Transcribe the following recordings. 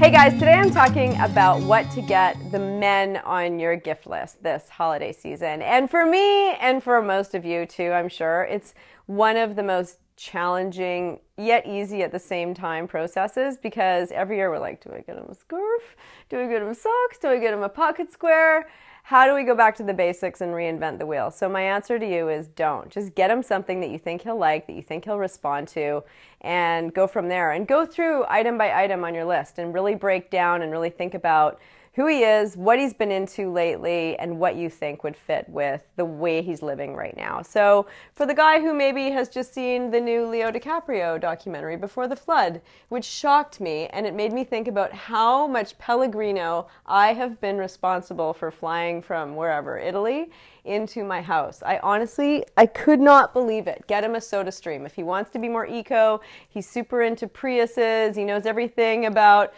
Hey guys, today I'm talking about what to get the men on your gift list this holiday season. And for me, and for most of you too, I'm sure, it's one of the most challenging yet easy at the same time processes, because every year we're like, do I get him a scarf? Do I get him socks? Do I get him a pocket square? How do we go back to the basics and reinvent the wheel? So my answer to you is don't. Just get him something that you think he'll like, that you think he'll respond to, and go from there. And go through item by item on your list and really break down and really think about who he is, what he's been into lately, and what you think would fit with the way he's living right now. So for the guy who maybe has just seen the new Leo DiCaprio documentary, Before the Flood, which shocked me, and it made me think about how much Pellegrino I have been responsible for flying from wherever, Italy, into my house. I could not believe it. Get him a SodaStream. If he wants to be more eco, he's super into Priuses, he knows everything about,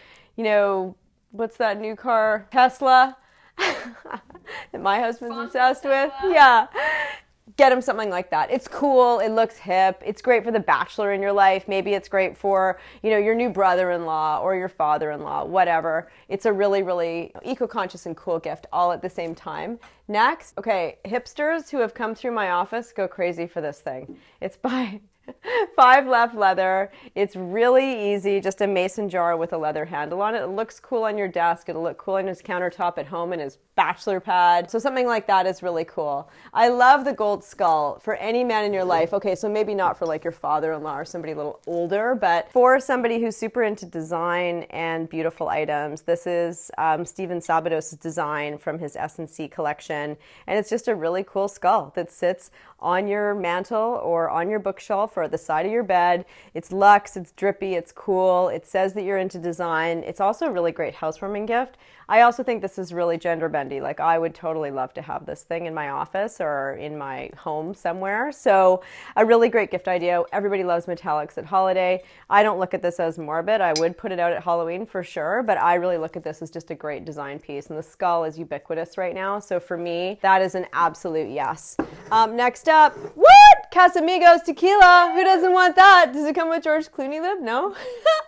what's that new car? Tesla. That my husband's obsessed with. Yeah. Get him something like that. It's cool. It looks hip. It's great for the bachelor in your life. Maybe it's great for, your new brother-in-law or your father-in-law, whatever. It's a really, really eco-conscious and cool gift all at the same time. Next, okay, hipsters who have come through my office go crazy for this thing. It's by Five Left Leather. It's really easy, just a mason jar with a leather handle on it. It looks cool on your desk. It'll look cool on his countertop at home and his bachelor pad. So something like that is really cool. I love the gold skull for any man in your life. Okay, so maybe not for like your father-in-law or somebody a little older, but for somebody who's super into design and beautiful items. This is Steven Sabados' design from his S&C collection, and it's just a really cool skull that sits on your mantle or on your bookshelf or at the side of your bed. It's luxe, it's drippy, it's cool. It says that you're into design. It's also a really great housewarming gift. I also think this is really gender bendy. Like, I would totally love to have this thing in my office or in my home somewhere. So a really great gift idea. Everybody loves metallics at holiday. I don't look at this as morbid. I would put it out at Halloween for sure, but I really look at this as just a great design piece, and the skull is ubiquitous right now. So for me, that is an absolute yes. Next up, what? Casamigos tequila. Who doesn't want that? Does it come with George Clooney lip? No?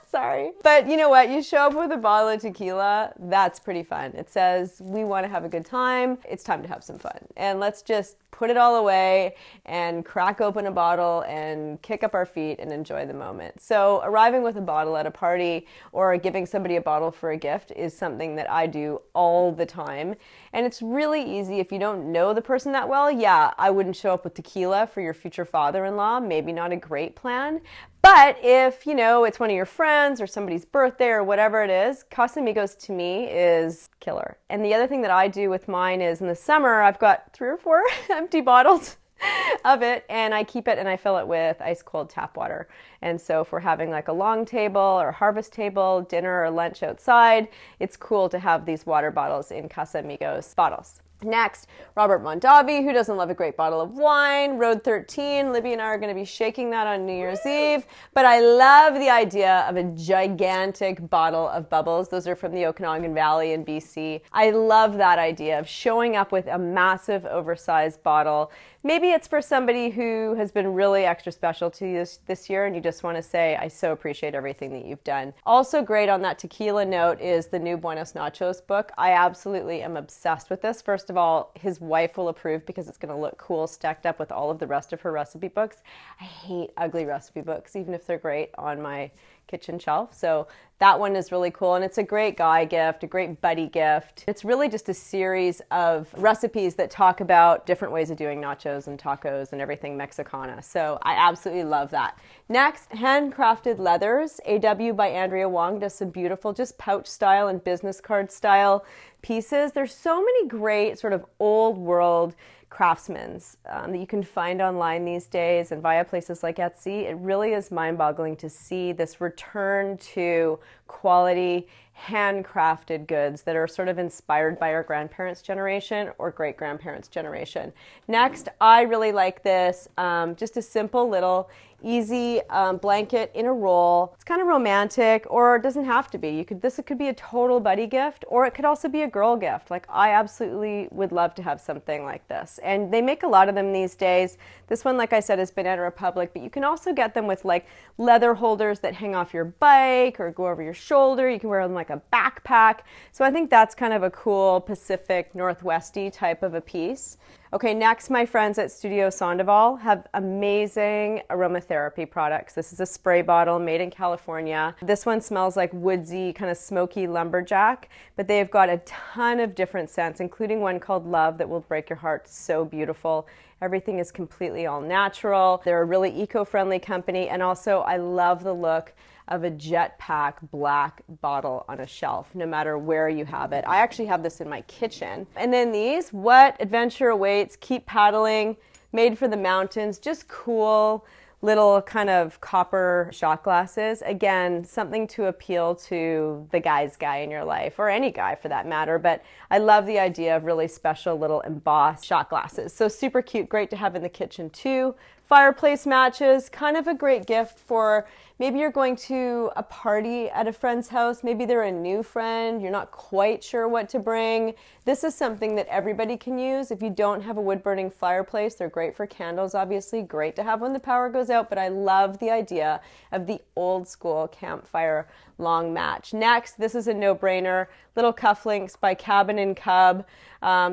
Sorry. But you know what? You show up with a bottle of tequila, that's pretty fun. It says, we want to have a good time. It's time to have some fun. And let's just put it all away and crack open a bottle and kick up our feet and enjoy the moment. So arriving with a bottle at a party or giving somebody a bottle for a gift is something that I do all the time. And it's really easy. If you don't know the person that well, yeah, I wouldn't show up with tequila for your future father-in-law. Maybe not a great plan. But if, it's one of your friends or somebody's birthday or whatever it is, Casamigos to me is killer. And the other thing that I do with mine is in the summer, I've got 3 or 4 empty bottles of it, and I keep it and I fill it with ice cold tap water. And so if we're having like a long table or harvest table, dinner or lunch outside, it's cool to have these water bottles in Casamigos bottles. Next, Robert Mondavi. Who doesn't love a great bottle of wine? Road 13. Libby and I are going to be shaking that on New Year's Eve. But I love the idea of a gigantic bottle of bubbles. Those are from the Okanagan Valley in BC. I love that idea of showing up with a massive oversized bottle. Maybe it's for somebody who has been really extra special to you this year, and you just want to say, I so appreciate everything that you've done. Also great on that tequila note is the new Buenos Nachos book. I absolutely am obsessed with this. First of all, his wife will approve because it's going to look cool stacked up with all of the rest of her recipe books. I hate ugly recipe books, even if they're great on my kitchen shelf. So that one is really cool, and it's a great guy gift, a great buddy gift. It's really just a series of recipes that talk about different ways of doing nachos and tacos and everything Mexicana. So I absolutely love that. Next, handcrafted leathers. AW by Andrea Wong does some beautiful just pouch style and business card style pieces. There's so many great sort of old world craftsmen's that you can find online these days and via places like Etsy. It really is mind-boggling to see this return to quality handcrafted goods that are sort of inspired by our grandparents' generation or great-grandparents' generation. Next, I really like this, just a simple little easy blanket in a roll. It's kind of romantic, or it doesn't have to be. This could be a total buddy gift, or it could also be a girl gift. Like, I absolutely would love to have something like this. And they make a lot of them these days. This one, like I said, is Banana Republic, but you can also get them with like leather holders that hang off your bike or go over your shoulder. You can wear them like a backpack. So I think that's kind of a cool Pacific Northwesty type of a piece. Okay, next, my friends at Studio Sandoval have amazing aromatherapy products. This is a spray bottle made in California. This one smells like woodsy, kind of smoky lumberjack, but they've got a ton of different scents, including one called Love that will break your heart. So beautiful. Everything is completely all natural. They're a really eco-friendly company, and also I love the look of a Jetpack black bottle on a shelf, no matter where you have it. I actually have this in my kitchen. And then these, What Adventure Awaits, Keep Paddling, made for the mountains, just cool little kind of copper shot glasses. Again, something to appeal to the guy's guy in your life, or any guy for that matter, but I love the idea of really special little embossed shot glasses. So super cute, great to have in the kitchen too. Fireplace matches, kind of a great gift for maybe you're going to a party at a friend's house, maybe they're a new friend, you're not quite sure what to bring. This is something that everybody can use. If you don't have a wood-burning fireplace, they're great for candles, obviously, great to have when the power goes out, but I love the idea of the old school campfire long match. Next, this is a no-brainer, little cufflinks by Cabin & Cub.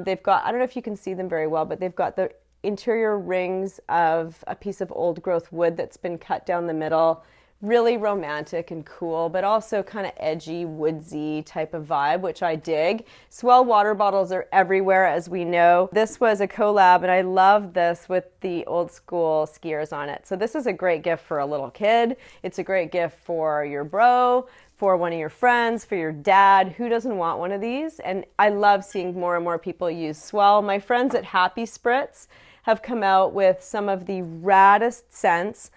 They've got, I don't know if you can see them very well, but they've got the interior rings of a piece of old growth wood that's been cut down the middle. Really romantic and cool, but also kind of edgy, woodsy type of vibe, which I dig. Swell water bottles are everywhere, as we know. This was a collab, and I love this with the old school skiers on it. So this is a great gift for a little kid. It's a great gift for your bro, for one of your friends, for your dad. Who doesn't want one of these? And I love seeing more and more people use Swell. My friends at Happy Spritz have come out with some of the raddest scents,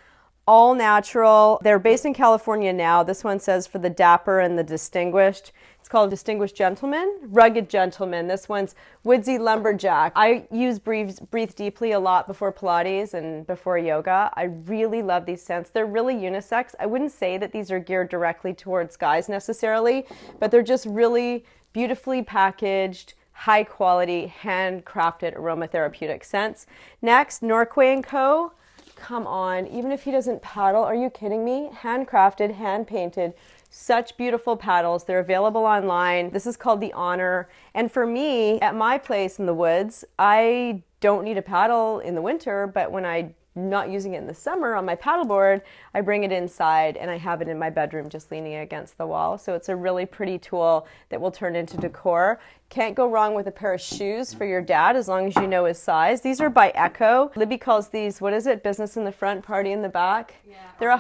all natural. They're based in California now. This one says for the dapper and the distinguished. It's called Distinguished Gentleman, Rugged Gentleman. This one's Woodsy Lumberjack. I use Breathe Deeply a lot before Pilates and before yoga. I really love these scents. They're really unisex. I wouldn't say that these are geared directly towards guys necessarily, but they're just really beautifully packaged, high quality, handcrafted aromatherapeutic scents. Next, Norquay & Co. Come on, even if he doesn't paddle, are you kidding me? Handcrafted, hand painted, such beautiful paddles. They're available online. This is called the Honor. And for me, at my place in the woods, I don't need a paddle in the winter, but when I'm not using it in the summer on my paddleboard, I bring it inside and I have it in my bedroom just leaning against the wall. So it's a really pretty tool that will turn into decor. Can't go wrong with a pair of shoes for your dad as long as you know his size. These are by Echo. Libby calls these, what is it? Business in the front, party in the back. Yeah, they're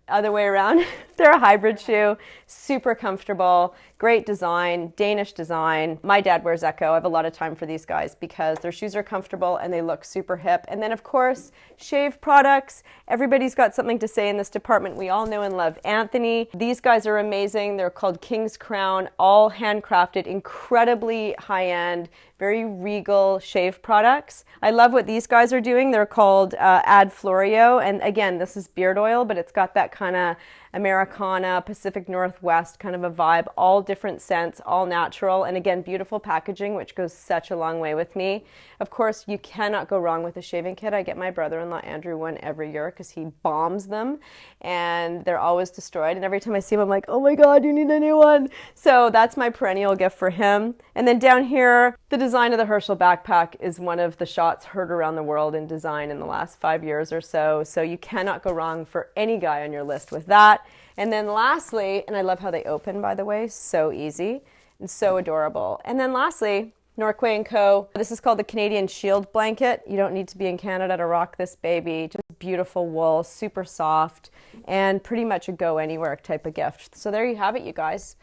other way around. They're a hybrid shoe, super comfortable, great design, Danish design. My dad wears Echo. I have a lot of time for these guys because their shoes are comfortable and they look super hip. And then of course, shave products. Everybody's got something to say in this department. We all know and love Anthony. These guys are amazing. They're called King's Crown, all handcrafted, incredibly high-end, very regal shave products. I love what these guys are doing. They're called Ad Florio. And again, this is beard oil, but it's got that kind of Americana, Pacific Northwest kind of a vibe, all different scents, all natural, and again, beautiful packaging, which goes such a long way with me. Of course, you cannot go wrong with a shaving kit. I get my brother-in-law Andrew one every year because he bombs them, and they're always destroyed, and every time I see him, I'm like, oh my God, you need a new one. So that's my perennial gift for him. And then down here, the design of the Herschel backpack is one of the shots heard around the world in design in the last 5 years or so. So you cannot go wrong for any guy on your list with that. And then lastly, and I love how they open, by the way, so easy and so adorable. And then lastly, Norquay & Co. This is called the Canadian Shield Blanket. You don't need to be in Canada to rock this baby. Just beautiful wool, super soft, and pretty much a go anywhere type of gift. So there you have it, you guys.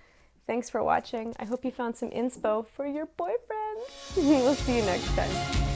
Thanks for watching. I hope you found some inspo for your boyfriend. We'll see you next time.